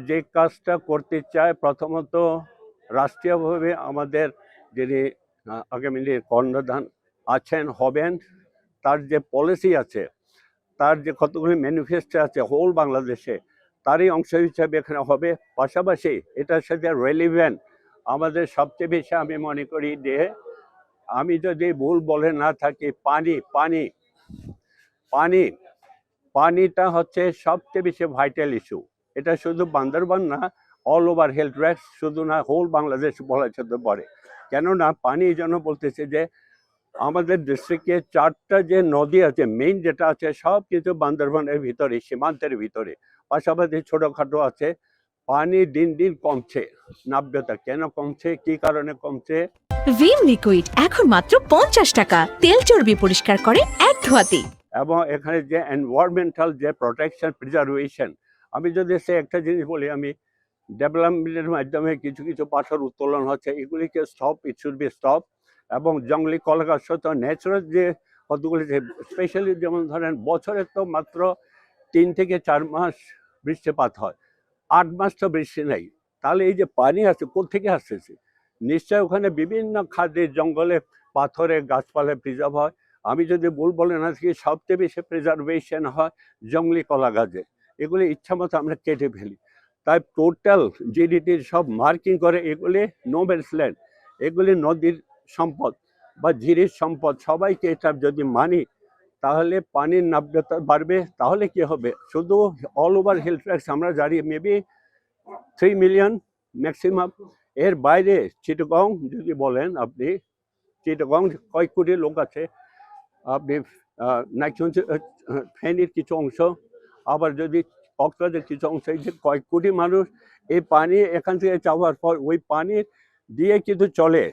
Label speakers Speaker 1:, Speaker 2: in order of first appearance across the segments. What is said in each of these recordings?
Speaker 1: যে কাজটা করতে চায়, প্রথমত রাষ্ট্রীয়ভাবে আমাদের যিনি আগামী দিনে কর্ণধার আছেন হবেন, তার যে পলিসি আছে, তার যে কতগুলি ম্যানিফেস্টো আছে হোল বাংলাদেশে, তারই অংশ হিসাবে এখানে হবে। পাশাপাশি এটার সাথে রেলিভেন্ট আমাদের সবচেয়ে বেশি আমি মনে করি যে, আমি যদি ভুল বলে না থাকি, পানি পানি পানি পানিটা হচ্ছে সবচেয়ে বেশি ভাইটাল ইস্যু। এটা শুধু বান্দরবান না, অল ওভার হেলথ রিস্ক, শুধু না হোল বাংলাদেশ বলা যেতে পারে। কেননা পানি এই জন্য বলতেছে যে আমাদের ডিস্ট্রিক্টে 4টা যে নদী আছে, মেইন যেটা আছে সব কিছু বান্দরবানের ভিতরে, সীমান্তের ভিতরে। পাশাপাশি ছোটোখাটো আছে। পানি দিন দিন কমছে, নাব্যতা কেন কমছে, কি কারণে কমছে?
Speaker 2: ভিম লিকুইড এখন মাত্র 50 টাকা, তেল চর্বি পরিষ্কার করে এক ধোয়াতেই।
Speaker 1: এবং এখানে যে এনভায়রনমেন্টাল যে প্রোটেকশন, প্রিজার্ভেশন, আমি যদি সে একটা জিনিস বলি, আমি ডেভেলপমেন্টের মাধ্যমে কিছু কিছু পাথর উত্তোলন হচ্ছে, এগুলিকে stop, it should be stop. এবং জঙ্গলি কলা গাছ তো ন্যাচারাল যে কতগুলি, স্পেশালি যেমন ধরেন বছরে তো মাত্র 3 থেকে 4 মাস বৃষ্টিপাত হয়, 8 মাস তো বৃষ্টি নেই। তাহলে এই যে পানি আছে কোত্থেকে আসতেছে? নিশ্চয় ওখানে বিভিন্ন খাদ্যের জঙ্গলে পাথরে গাছপালা প্রিজার্ভ হয়। আমি যদি ভুল বলে না থাকি, সবচেয়ে বেশি প্রিজার্ভেশন হয় জঙ্গলি কলা গাছে। এগুলি ইচ্ছা মতো আমরা কেটে ফেলি। তাই টোটাল জিডিটির সব মার্কিং করে এগুলি নো ম্যানস ল্যান্ড, এগুলি নদীর সম্পদ বা ঝিরির সম্পদ। সবাইকে এটা যদি মানি, তাহলে পানির নাব্যতা বাড়বে। তাহলে কি হবে? শুধু অল ওভার হেলথ ট্যাক্স আমরা জানি মেবি 3 মিলিয়ন ম্যাক্সিমাম। এর বাইরে চিটাগং যদি বলেন আপনি, চিটাগং কয়েক কোটি লোক আছে, আপনি ফেনীর কিছু অংশ, আবার যদি কক্সবাজারের কিছু অংশ, এই যে কয়েক কোটি মানুষ, এই পানি এখান থেকে যাওয়ার পর ওই পানি দিয়ে কিন্তু চলে।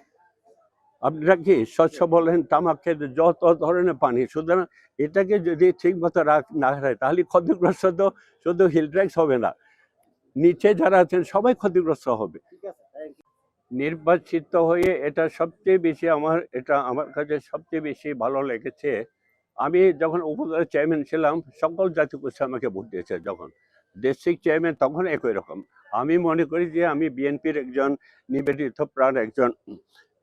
Speaker 1: আপনারা কি শস্য বলেন, তামাক খেতে, যত ধরনের পানি। সুতরাং এটাকে যদি ঠিক মতো না রাখে, তাহলে ক্ষতিগ্রস্ত তো শুধু হিল ট্র্যাক্স হবে না, নিচে যারা আছেন সবাই ক্ষতিগ্রস্ত হবে। নির্বাচিত হয়ে এটা সবচেয়ে বেশি আমার কাছে সবচেয়ে বেশি ভালো লেগেছে। আমি যখন উপজেলা চেয়ারম্যান ছিলাম, সকল জাতিগোষ্ঠী আমাকে ভোট দিয়েছে। যখন ডিস্ট্রিক্ট চেয়ারম্যান, তখন একই রকম। আমি মনে করি যে আমি বিএনপির একজন নিবেদিত প্রাণ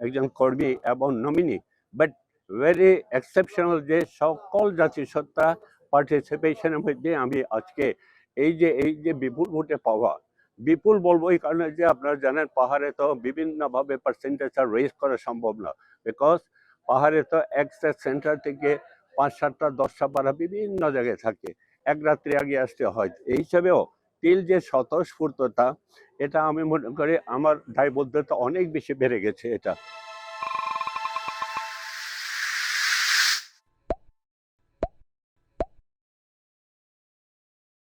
Speaker 1: একজন কর্মী এবং নমিনি, বাট ভেরি এক্সেপশনাল যে সকল জাতিসত্তা পার্টিসিপেশনের মধ্যে আমি আজকে এই যে বিপুল ভোটে পাওয়া। বিপুল বলবো এই কারণে যে আপনারা জানেন পাহাড়ে তো বিভিন্নভাবে পার্সেন্টেজটা রেজ করা সম্ভব না, বিকজ পাহাড়ে তো একটা সেন্টার থেকে 5-7টা 10টা পাড়া বিভিন্ন জায়গায় থাকে, এক রাত্রি আগে আসতে হয়। এই হিসাবেও তিল যে স্বতঃস্ফূর্ততা, এটা আমি মনে করি আমার দায়বদ্ধতা অনেক বেশি বেড়ে গেছে এটা।